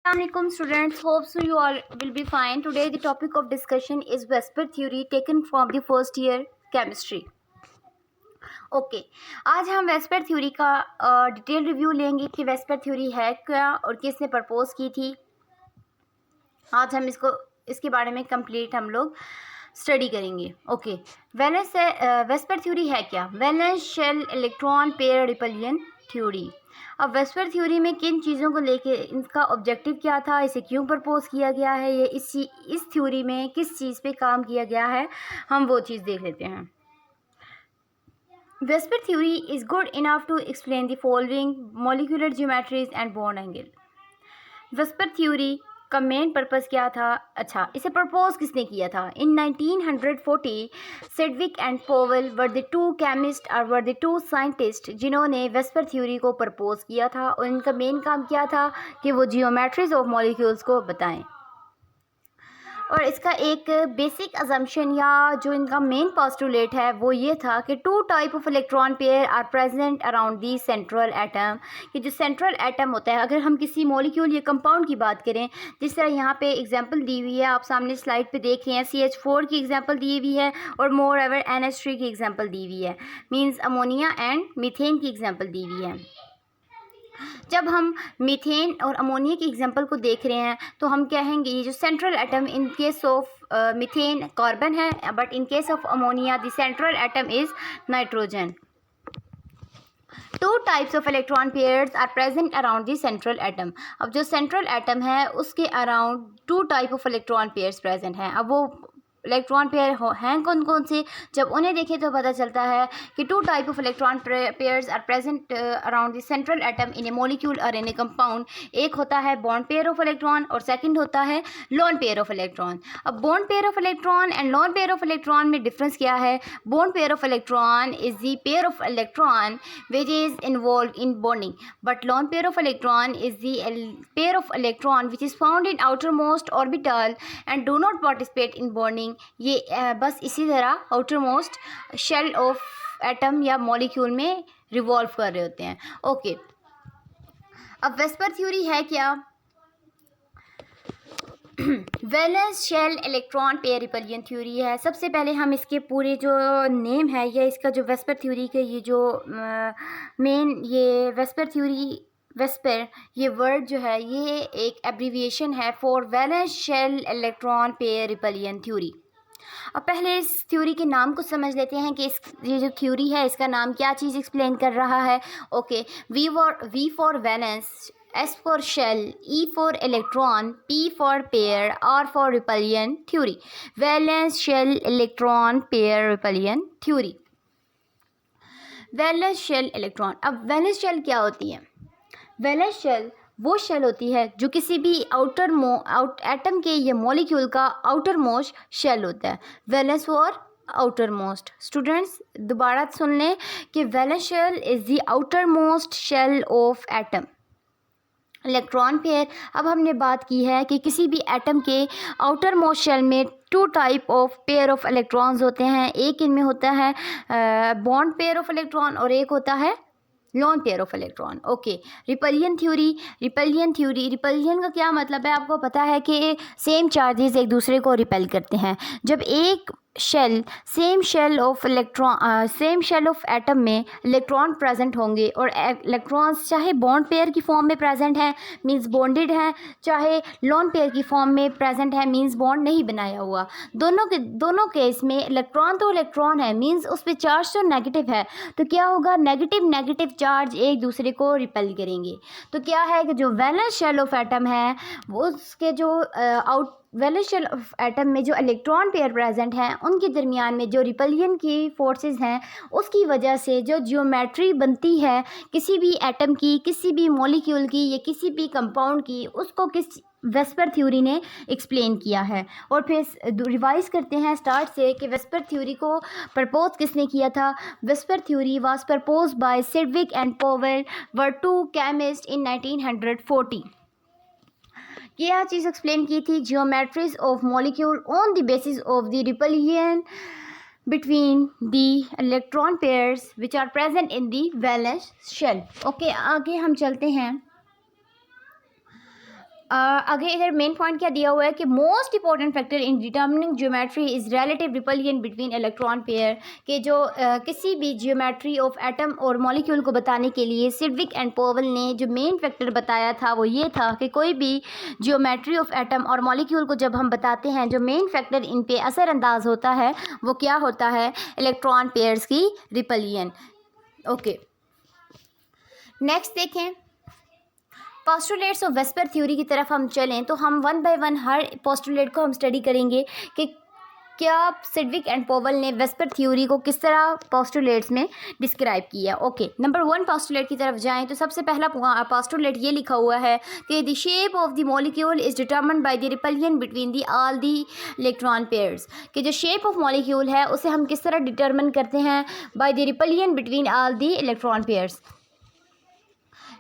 Assalamualaikum students, hope so you all will be fine. Today the topic of discussion is Vesper theory taken from the first year chemistry. Okay आज हम VSEPR theory का detail review लेंगे कि VSEPR theory है क्या और किसने propose की थी। आज हम इसके बारे में कंप्लीट हम लोग स्टडी करेंगे। ओके वेस्पर थ्योरी है क्या? Valence shell electron pair repulsion theory. अब वेस्पर थ्योरी में किन चीज़ों को लेके इनका ऑब्जेक्टिव क्या था, इसे क्यों प्रपोज किया गया है, ये इस थ्योरी में किस चीज़ पे काम किया गया है, हम वो चीज़ देख लेते हैं। Vesper theory is good enough to explain the following molecular geometries and bond angle. Vesper theory का मेन पर्पस क्या था? अच्छा, इसे प्रपोज किसने किया था? इन 1940 Sedgwick and Powell were the two chemist और वर द टू साइंटिस्ट जिन्होंने वेस्पर थ्योरी को प्रपोज किया था, और इनका मेन काम क्या था कि वो जियोमेट्रीज ऑफ मॉलिक्यूल्स को बताएं। और इसका एक बेसिक अजम्पशन या जो इनका मेन पोस्टुलेट है वो ये था कि two type of electron pair are present around the central atom. कि जो सेंट्रल एटम होता है, अगर हम किसी मॉलिक्यूल या कंपाउंड की बात करें, जिस तरह यहाँ पे एग्जांपल दी हुई है, आप सामने स्लाइड पे देख रहे हैं, CH4 की एग्जांपल दी हुई है और मोर एवर NH3 की एग्जांपल दी हुई है, मीन्स अमोनिया एंड मीथेन की एग्जांपल दी हुई है। जब हम मीथेन और अमोनिया की एग्जांपल को देख रहे हैं तो हम कहेंगे ये जो central atom in case of methane carbon है, but in case of ammonia the central atom is nitrogen. Two types of electron pairs are present around the central atom. अब जो सेंट्रल एटम है उसके around two type of electron pairs present हैं। अब वो electron pair हैं कौन कौन से? जब उन्हें देखें तो पता चलता है कि two type of electron pairs are present around the central atom in a molecule और इन ए कंपाउंड। एक होता है बॉन्ड पेयर ऑफ इलेक्ट्रॉन और सेकंड होता है लोन पेयर ऑफ इलेक्ट्रॉन। अब bond pair of electron and lone pair of electron में difference क्या है? Bond pair of electron is the pair of electron which is involve in bonding, but lone pair of electron is the pair of electron which is found in outer most orbital and do not participate in bonding. ये बस इसी तरह outer most shell of atom या molecule में revolve कर रहे होते हैं। ओके, अब वेस्पर थ्योरी है क्या? Valence shell electron pair repulsion theory है। सबसे पहले हम इसके पूरे जो नेम है या इसका जो वेस्पर थ्योरी के ये जो मेन ये वेस्पर थ्योरी, वेस्पर ये वर्ड जो है ये एक एब्रीविएशन है for valence shell electron pair repulsion theory. अब पहले इस थ्योरी के नाम को समझ लेते हैं कि ये जो थ्योरी है इसका नाम क्या चीज़ एक्सप्लेन कर रहा है। Okay, V for valence, S for shell, E for electron, P for pair, R for repulsion theory. Valence shell electron pair repulsion theory. Valence shell electron. अब वैलेंस शेल क्या होती है? वैलेंस शेल वो shell होती है जो किसी भी एटम के या मॉलिक्यूल का आउटर मोस्ट शेल होता है। Valence for outer most. Students दोबारा सुन लें कि valence shell is the outer most shell of atom. Electron pair, अब हमने बात की है कि किसी भी एटम के आउटर मोस्ट शेल में two type of pair of electrons होते हैं। एक इनमें होता है बॉन्ड पेयर ऑफ इलेक्ट्रॉन और एक होता है lone pair of electron. Okay, repulsion का क्या मतलब है? आपको पता है कि सेम चार्जेस एक दूसरे को रिपेल करते हैं। जब एक सेम शेल ऑफ एटम में इलेक्ट्रॉन प्रेजेंट होंगे और इलेक्ट्रॉन्स चाहे बॉन्ड पेयर की फॉर्म में प्रेजेंट हैं मींस बॉन्डेड हैं, चाहे लोन पेयर की फॉर्म में प्रेजेंट है मींस बॉन्ड नहीं बनाया हुआ, दोनों केस में इलेक्ट्रॉन तो इलेक्ट्रॉन है मींस उस पर चार्ज तो नेगेटिव है, तो क्या होगा? नेगेटिव चार्ज एक दूसरे को रिपेल करेंगे। तो क्या है कि जो वैलेंस शेल ऑफ एटम है वो उसके जो वैलेंस शेल ऑफ एटम में जो इलेक्ट्रॉन पेयर प्रेजेंट हैं उनके दरमियान में जो रिपल्शन की फोर्सेस हैं उसकी वजह से जो जियोमेट्री बनती है किसी भी एटम की, किसी भी मॉलिक्यूल की या किसी भी कंपाउंड की, उसको किस वेस्पर थ्योरी ने एक्सप्लेन किया है। और फिर रिवाइज करते हैं स्टार्ट से कि वेस्पर थ्योरी को प्रपोज किसने किया था। VSEPR theory was propose by Sidgwick and Powell were two chemist in 1940। क्या चीज़ एक्सप्लेन की थी? Geometries of molecule on the basis of the repulsion between the electron pairs which are present in the valence shell. Okay, आगे हम चलते हैं। आगे इधर मेन पॉइंट क्या दिया हुआ है कि most important factor in determining geometry is relative repulsion between electron pair के जो किसी भी ज्योमेट्री ऑफ एटम और मॉलिक्यूल को बताने के लिए सिडविक एंड पोवेल ने जो मेन फैक्टर बताया था वो ये था कि कोई भी ज्योमेट्री ऑफ एटम और मॉलिक्यूल को जब हम बताते हैं जो मेन फैक्टर इन पे असरअंदाज होता है वो क्या होता है, इलेक्ट्रॉन पेयर्स की रिपल्शन। ओके, नेक्स्ट देखें पोस्टुलेट्स ऑफ वेस्पर थ्योरी की तरफ हम चलें तो हम one by one her postulate को हम स्टडी करेंगे कि क्या सिडविक एंड पोवेल ने वेस्पर थ्योरी को किस तरह पोस्टुलेट्स में डिस्क्राइब किया। ओके, नंबर 1 पोस्टुलेट की तरफ जाएं तो सबसे पहला पोस्टुलेट ये लिखा हुआ है कि the shape of the molecule is determined by the repulsion between the all the electron pairs, कि जो शेप ऑफ मॉलिक्यूल है उसे हम किस तरह डिटरमिन करते हैं, by the repulsion between all the electron pairs.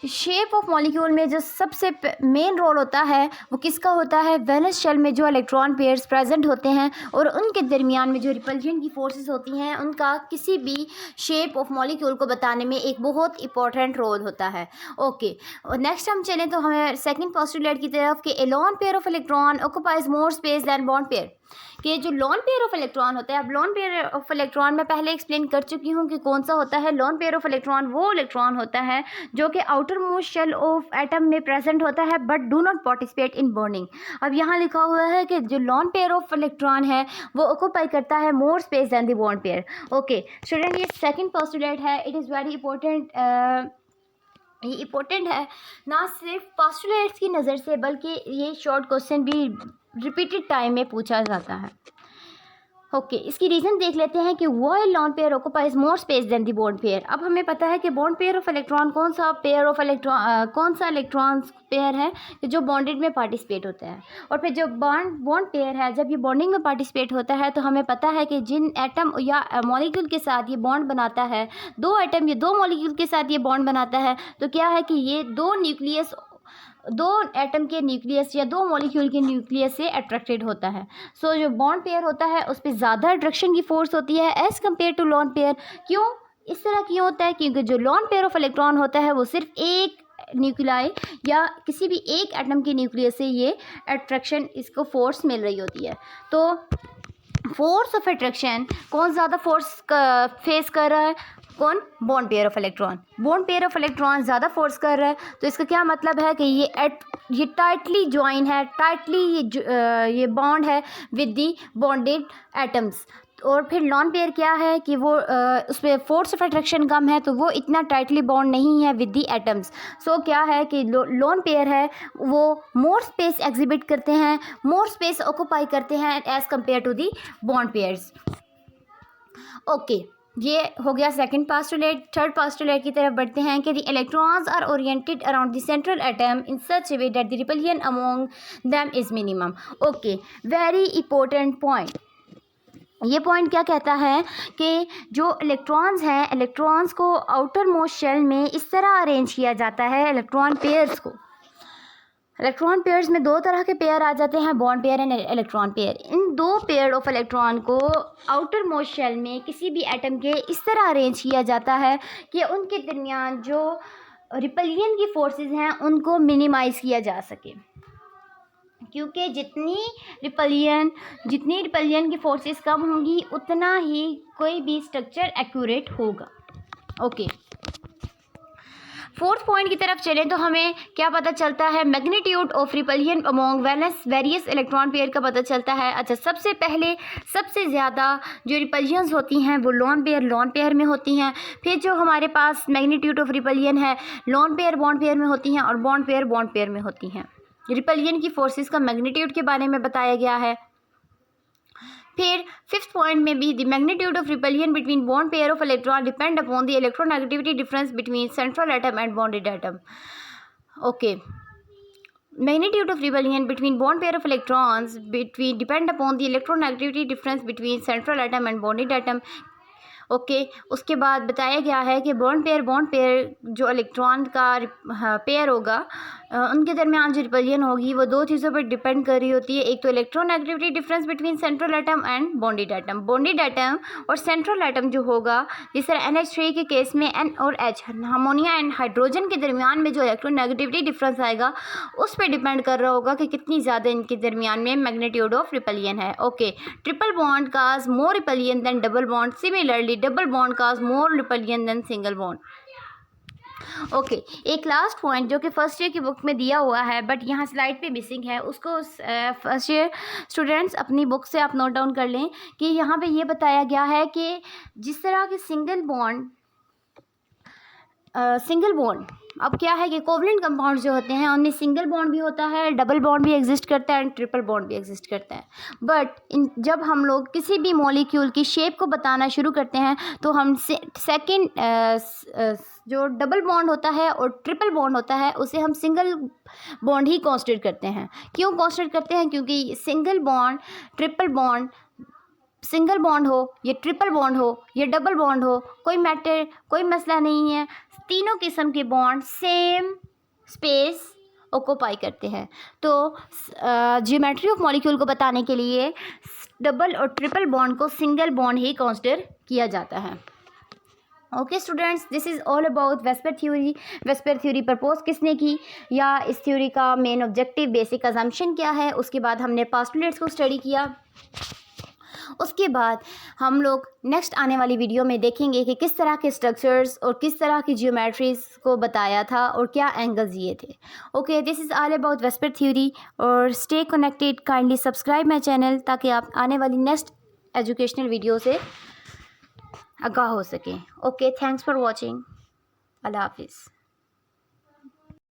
Shape of molecule में जो सबसे मेन रोल होता है वो किसका होता है, वैलेंस शेल में जो इलेक्ट्रॉन पेयर्स प्रेजेंट होते हैं और उनके दरमियान में जो रिपल्शन की फोर्सेस होती हैं उनका किसी भी शेप ऑफ मॉलिक्यूल को बताने में एक बहुत इंपॉर्टेंट रोल होता है। ओके, और नेक्स्ट हम चलें तो हमें सेकंड पोस्टुलेट की तरफ कि a lone pair of electron occupies more space than bond pair, कि जो लोन पेयर ऑफ इलेक्ट्रॉन होता है, अब लोन पेयर ऑफ इलेक्ट्रॉन मैं पहले एक्सप्लेन कर चुकी हूँ कि कौन सा होता है। लोन पेयर ऑफ इलेक्ट्रॉन वो इलेक्ट्रॉन होता है जो कि outer most shell of atom में प्रेजेंट होता है but do not participate in bonding. अब यहाँ लिखा हुआ है कि जो लोन पेयर ऑफ इलेक्ट्रॉन है वो ऑक्यूपाई करता है more space than the bond pair. Okay student, ये सेकेंड पोस्टुलेट है, इट इज़ वेरी इंपॉर्टेंट। ये इम्पोर्टेंट है ना सिर्फ पोस्टुलेट्स की नज़र से बल्कि ये शॉर्ट क्वेश्चन भी रिपीटेड टाइम में पूछा जाता है। ओके, इसकी रीज़न देख लेते हैं कि why lone pair occupies more space than the bond pair. अब हमें पता है कि बॉन्ड पेयर ऑफ इलेक्ट्रॉन कौन सा इलेक्ट्रॉन पेयर है जो बॉन्डेड में पार्टिसिपेट होता है, और फिर जो बॉन्ड पेयर है जब ये बॉन्डिंग में पार्टिसिपेट होता है तो हमें पता है कि जिन एटम या मॉलिक्यूल के साथ ये बॉन्ड बनाता है, दो एटम या दो मॉलिक्यूल के साथ ये बॉन्ड बनाता है, तो क्या है कि ये दो एटम के न्यूक्लियस या दो मॉलिक्यूल के न्यूक्लियस से अट्रैक्टेड होता है। सो जो बॉन्ड पेयर होता है उस पर ज़्यादा अट्रैक्शन की फोर्स होती है as compare to lone pair. क्यों इस तरह क्यों होता है, क्योंकि जो लोन पेयर ऑफ इलेक्ट्रॉन होता है वो सिर्फ एक न्यूक्लियाई या किसी भी एक एटम के न्यूक्लियस से ये अट्रैक्शन, इसको फोर्स मिल रही होती है। तो फोर्स ऑफ अट्रैक्शन कौन ज़्यादा फोर्स फेस कर रहा है, कौन, bond pair of electron. Bond pair of electron ज़्यादा फोर्स कर रहा है, तो इसका क्या मतलब है कि ये टाइटली ज्वाइन है, टाइटली ये बॉन्ड है विद दी बॉन्डेड एटम्स। और फिर लोन पेयर क्या है कि वो उस पर फोर्स ऑफ अट्रैक्शन कम है तो वो इतना टाइटली बॉन्ड नहीं है विद दी एटम्स। सो क्या है कि लोन पेयर है वो मोर स्पेस एग्जिबिट करते हैं, मोर स्पेस ऑक्यूपाई करते हैं as compare to the bond pairs. Okay, ये हो गया सेकंड पोस्टुलेट। थर्ड पोस्टुलेट की तरफ बढ़ते हैं कि the electrons are oriented around the central atom in such a way that the repulsion among them is minimum. Okay, very important point. ये point क्या कहता है कि जो इलेक्ट्रॉन्स हैं, इलेक्ट्रॉन्स को आउटर मोस्ट शेल में इस तरह अरेंज किया जाता है, इलेक्ट्रॉन पेयर्स को। इलेक्ट्रॉन पेयर्स में दो तरह के पेयर आ जाते हैं, bond pair and electron pair. इन दो पेयर ऑफ इलेक्ट्रॉन को आउटर मोस्ट शेल में किसी भी एटम के इस तरह अरेंज किया जाता है कि उनके दरमियान जो रिपल्शन की फोर्सेस हैं उनको मिनिमाइज़ किया जा सके, क्योंकि जितनी रिपल्शन की फोर्सेस कम होंगी उतना ही कोई भी स्ट्रक्चर एक्यूरेट होगा। ओके, फोर्थ पॉइंट की तरफ चलें तो हमें क्या पता चलता है, magnitude of repulsion among various electron pair का पता चलता है। अच्छा, सबसे पहले सबसे ज़्यादा जो रिपल्शंस होती हैं वो लोन पेयर में होती हैं। फिर जो हमारे पास मैग्नीट्यूड ऑफ रिपल्शन है, लोन पेयर बॉन्ड पेयर में होती हैं और बॉन्ड पेयर में होती हैं। रिपल्शन की फोर्सेस का मैग्नीट्यूड के बारे में बताया गया है। फिर फिफ्थ पॉइंट में भी the magnitude of repulsion between bond pair of electron depend upon the electronegativity difference between central atom and bonded atom. Okay, magnitude of repulsion between bond pair of electrons depend upon the electronegativity difference between central atom and bonded atom. Okay, उसके बाद बताया गया है कि bond pair जो electron का pair होगा उनके दरमियान जो रिपल्जन होगी वो दो चीज़ों पर डिपेंड कर रही होती है। एक तो electronegativity difference between central atom and bonded atom. Bonded atom और सेंट्रल एटम जो होगा, जिस तरह NH3 के केस में N और H अमोनिया एंड हाइड्रोजन के दरमियान में जो इलेक्ट्रोनेगेटिविटी डिफरेंस आएगा उस पर डिपेंड कर रहा होगा कि कितनी ज़्यादा इनके दरमियान में मैग्नीट्यूड ऑफ रिपल्जन है। Okay, triple bond cause more repulsion than double bond. Similarly double bond cause more repulsion than single bond. Okay, एक लास्ट पॉइंट जो कि फर्स्ट ईयर की बुक में दिया हुआ है बट यहाँ स्लाइड पे मिसिंग है, उसको फर्स्ट ईयर स्टूडेंट्स अपनी बुक से आप नोट डाउन कर लें कि यहाँ पे ये बताया गया है कि जिस तरह के सिंगल बॉन्ड अब क्या है कि कोवलेंट कंपाउंड जो होते हैं उनमें सिंगल बॉन्ड भी होता है, डबल बॉन्ड भी एग्जिस्ट करता है एंड ट्रिपल बॉन्ड भी एग्जिस्ट करता है। बट जब हम लोग किसी भी मॉलिक्यूल की शेप को बताना शुरू करते हैं तो हम सेकंड जो डबल बॉन्ड होता है और ट्रिपल बॉन्ड होता है उसे हम सिंगल बॉन्ड ही कंसीडर करते हैं। क्यों कंसीडर करते हैं? क्योंकि single bond, triple bond, single bond हो या ट्रिपल बॉन्ड हो या डबल बॉन्ड हो, कोई मसला नहीं है, तीनों किस्म के बॉन्ड सेम स्पेस ऑक्यूपाई करते हैं। तो ज्योमेट्री ऑफ मॉलिक्यूल को बताने के लिए डबल और ट्रिपल बॉन्ड को सिंगल बॉन्ड ही कंसीडर किया जाता है। Okay students, this is all about VSEPR theory. VSEPR theory propose किसने की या इस थ्योरी का मेन ऑब्जेक्टिव, बेसिक अजम्पशन क्या है, उसके बाद हमने पोस्टुलेट्स को स्टडी किया। उसके बाद हम लोग नेक्स्ट आने वाली वीडियो में देखेंगे कि किस तरह के स्ट्रक्चर्स और किस तरह की ज्योमेट्रीज को बताया था और क्या एंगल्स दिए थे। Okay, this is all about VSEPR theory और stay connected, kindly subscribe my channel ताकि आप आने वाली नेक्स्ट एजुकेशनल वीडियो से आगाह हो सकें। Okay, thanks for watching. अल्लाह हाफिज़।